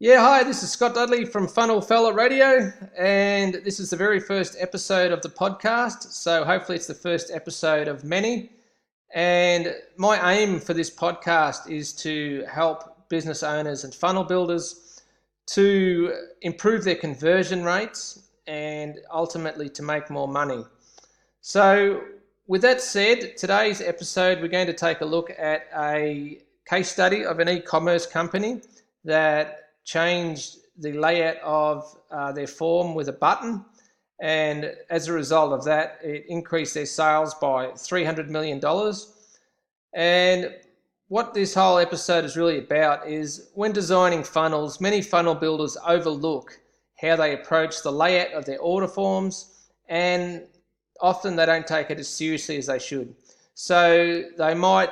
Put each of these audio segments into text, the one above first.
Yeah, hi, this is Scott Dudley from Funnel Fella Radio, and this is the very first episode of the podcast. So, hopefully, it's the first episode of many. And my aim for this podcast is to help business owners and funnel builders to improve their conversion rates and ultimately to make more money. So, with that said, today's episode, we're going to take a look at a case study of an e-commerce company that changed the layout of their form with a button, and as a result of that, it increased their sales by $300 million. And what this whole episode is really about is when designing funnels, many funnel builders overlook how they approach the layout of their order forms, and often they don't take it as seriously as they should. So they might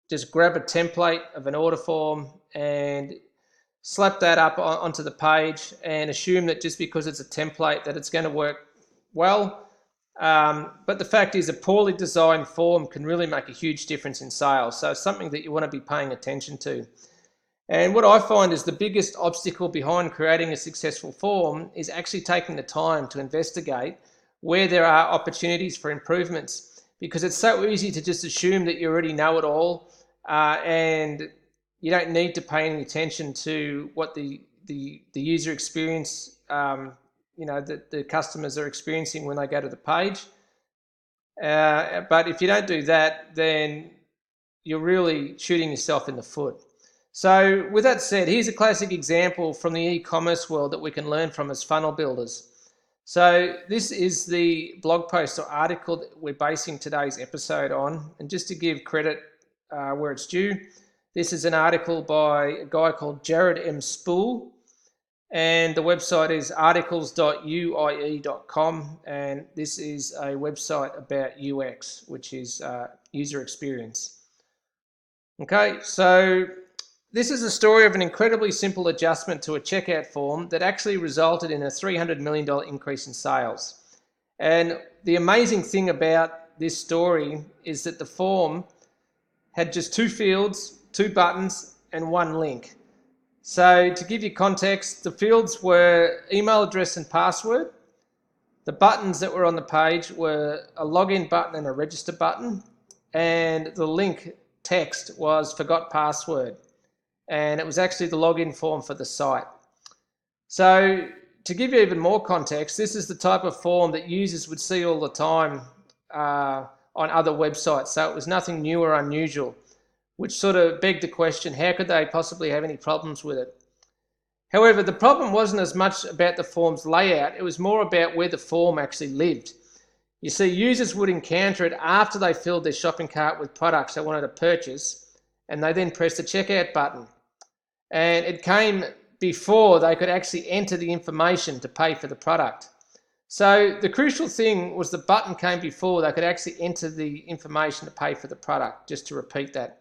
just grab a template of an order form and slap that up onto the page and assume that just because it's a template that it's going to work well. But the fact is, a poorly designed form can really make a huge difference in sales. So it's something that you want to be paying attention to. And what I find is the biggest obstacle behind creating a successful form is actually taking the time to investigate where there are opportunities for improvements, because it's so easy to just assume that you already know it all, and you don't need to pay any attention to what the user experience, the customers are experiencing when they go to the page. But if you don't do that, then you're really shooting yourself in the foot. So with that said, here's a classic example from the e-commerce world that we can learn from as funnel builders. So this is the blog post or article that we're basing today's episode on. And just to give credit where it's due, this is an article by a guy called Jared M. Spool, and the website is articles.uie.com, and this is a website about UX, which is user experience. Okay, so this is a story of an incredibly simple adjustment to a checkout form that actually resulted in a $300 million increase in sales. And the amazing thing about this story is that the form had just two fields, two buttons, and one link. So to give you context, the fields were email address and password. The buttons that were on the page were a login button and a register button. And the link text was forgot password. And it was actually the login form for the site. So to give you even more context, this is the type of form that users would see all the time on other websites. So it was nothing new or unusual, which sort of begged the question, how could they possibly have any problems with it? However, the problem wasn't as much about the form's layout, it was more about where the form actually lived. You see, users would encounter it after they filled their shopping cart with products they wanted to purchase, and they then pressed the checkout button. And it came before they could actually enter the information to pay for the product. So the crucial thing was the button came before they could actually enter the information to pay for the product, just to repeat that.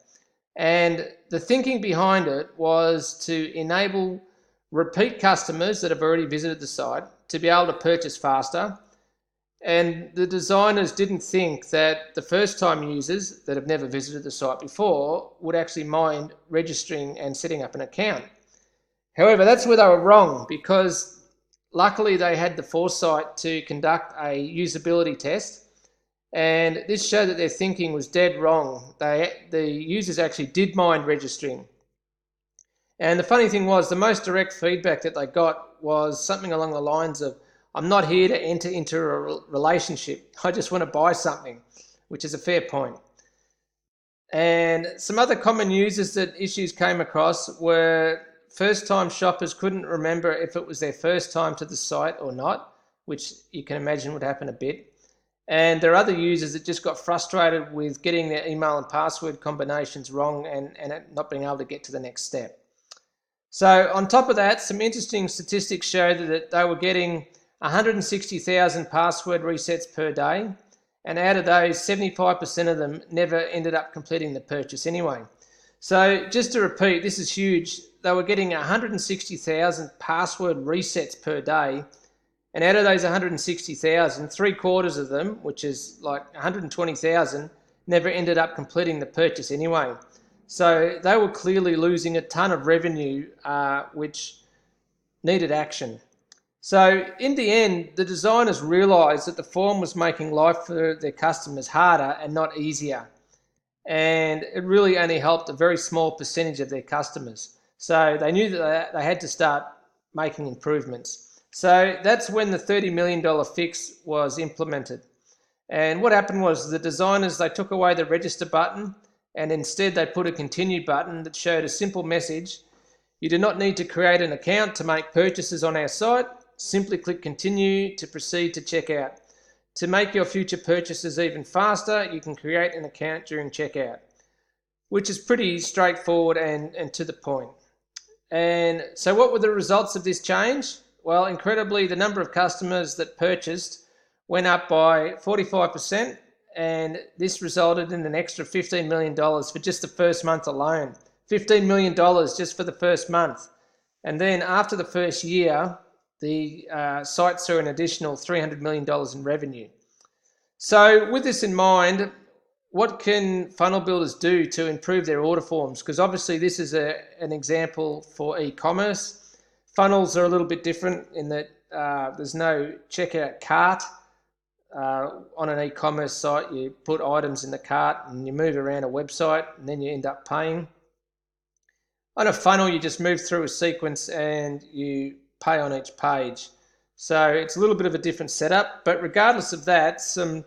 And the thinking behind it was to enable repeat customers that have already visited the site to be able to purchase faster. And the designers didn't think that the first-time users that have never visited the site before would actually mind registering and setting up an account. However, that's where they were wrong, because luckily they had the foresight to conduct a usability test. And this showed that their thinking was dead wrong. The users actually did mind registering. And the funny thing was, the most direct feedback that they got was something along the lines of, I'm not here to enter into a relationship. I just want to buy something, which is a fair point. And some other common users that issues came across were first-time shoppers couldn't remember if it was their first time to the site or not, which you can imagine would happen a bit. And there are other users that just got frustrated with getting their email and password combinations wrong and not being able to get to the next step. So on top of that, some interesting statistics show that they were getting 160,000 password resets per day. And out of those, 75% of them never ended up completing the purchase anyway. So just to repeat, this is huge. They were getting 160,000 password resets per day. And out of those 160,000, 3/4 of them, which is like 120,000, never ended up completing the purchase anyway. So they were clearly losing a ton of revenue, which needed action. So in the end, the designers realised that the form was making life for their customers harder and not easier. And it really only helped a very small percentage of their customers. So they knew that they had to start making improvements. So that's when the $30 million fix was implemented. And what happened was the designers, they took away the register button and instead they put a continue button that showed a simple message. You do not need to create an account to make purchases on our site. Simply click continue to proceed to checkout. To make your future purchases even faster, you can create an account during checkout, which is pretty straightforward and to the point. And so what were the results of this change? Well, incredibly, the number of customers that purchased went up by 45%, and this resulted in an extra $15 million for just the first month alone. $15 million just for the first month. And then after the first year, the site saw an additional $300 million in revenue. So with this in mind, what can funnel builders do to improve their order forms? Because obviously this is an example for e-commerce. Funnels are a little bit different in that there's no checkout cart. On an e-commerce site, you put items in the cart and you move around a website and then you end up paying. On a funnel, you just move through a sequence and you pay on each page. So it's a little bit of a different setup, but regardless of that, some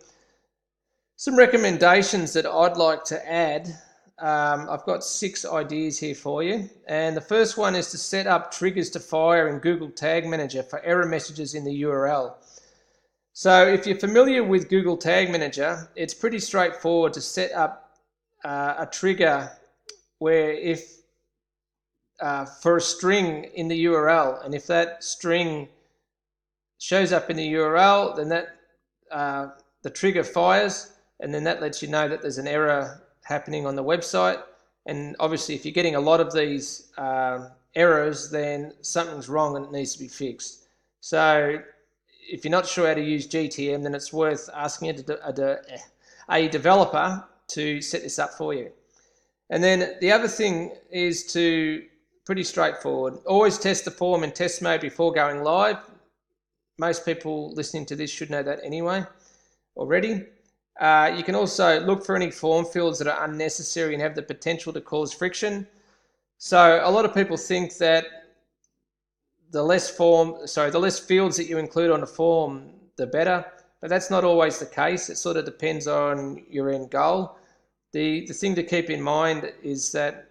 recommendations that I'd like to add. I've got 6 ideas here for you. And the first one is to set up triggers to fire in Google Tag Manager for error messages in the URL. So if you're familiar with Google Tag Manager, it's pretty straightforward to set up a trigger where if for a string in the URL, and if that string shows up in the URL, then that the trigger fires, and then that lets you know that there's an error happening on the website. And obviously, if you're getting a lot of these errors, then something's wrong and it needs to be fixed. So if you're not sure how to use GTM, then it's worth asking a developer to set this up for you. And then the other thing is to pretty straightforward. Always test the form in test mode before going live. Most people listening to this should know that anyway already. You can also look for any form fields that are unnecessary and have the potential to cause friction. So a lot of people think that the less fields that you include on the form, the better. But that's not always the case. It sort of depends on your end goal. The thing to keep in mind is that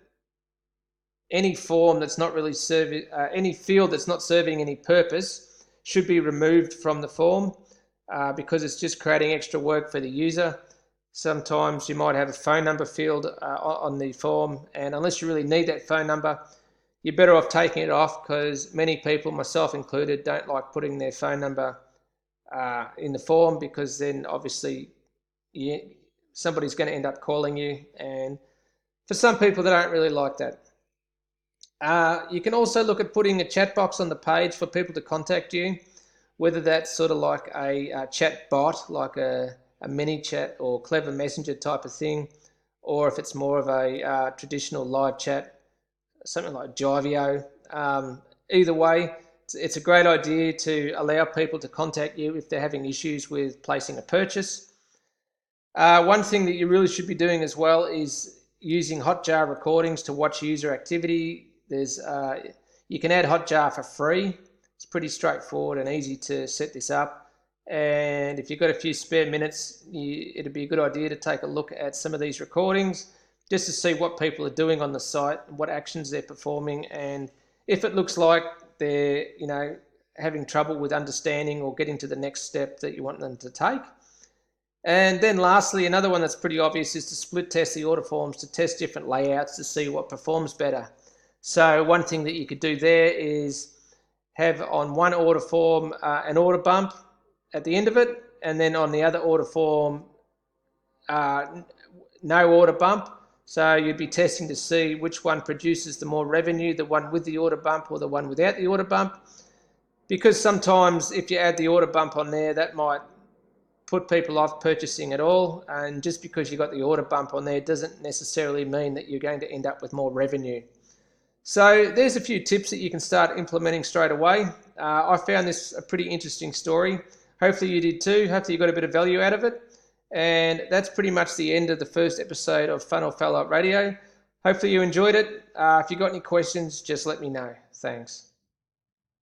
any form that's not really serving, any field that's not serving any purpose should be removed from the form because it's just creating extra work for the user. Sometimes you might have a phone number field on the form, and unless you really need that phone number, you're better off taking it off, because many people, myself included, don't like putting their phone number in the form, because then obviously somebody's going to end up calling you, and for some people they don't really like that. You can also look at putting a chat box on the page for people to contact you, whether that's sort of like a chat bot, like a mini chat or Clever Messenger type of thing, or if it's more of a traditional live chat, something like Jivio. Either way, it's a great idea to allow people to contact you if they're having issues with placing a purchase. One thing that you really should be doing as well is using Hotjar recordings to watch user activity. You can add Hotjar for free. It's pretty straightforward and easy to set this up. And if you've got a few spare minutes, it'd be a good idea to take a look at some of these recordings just to see what people are doing on the site, what actions they're performing, and if it looks like they're having trouble with understanding or getting to the next step that you want them to take. And then lastly, another one that's pretty obvious is to split test the order forms to test different layouts to see what performs better. So one thing that you could do there is have on one order form an order bump at the end of it, and then on the other order form no order bump. So you'd be testing to see which one produces the more revenue, the one with the order bump or the one without the order bump. Because sometimes if you add the order bump on there, that might put people off purchasing at all. And just because you got the order bump on there doesn't necessarily mean that you're going to end up with more revenue. So there's a few tips that you can start implementing straight away. I found this a pretty interesting story. Hopefully you did too. Hopefully you got a bit of value out of it. And that's pretty much the end of the first episode of Funnel Follow-Up Radio. Hopefully you enjoyed it. If you got any questions, just let me know. Thanks.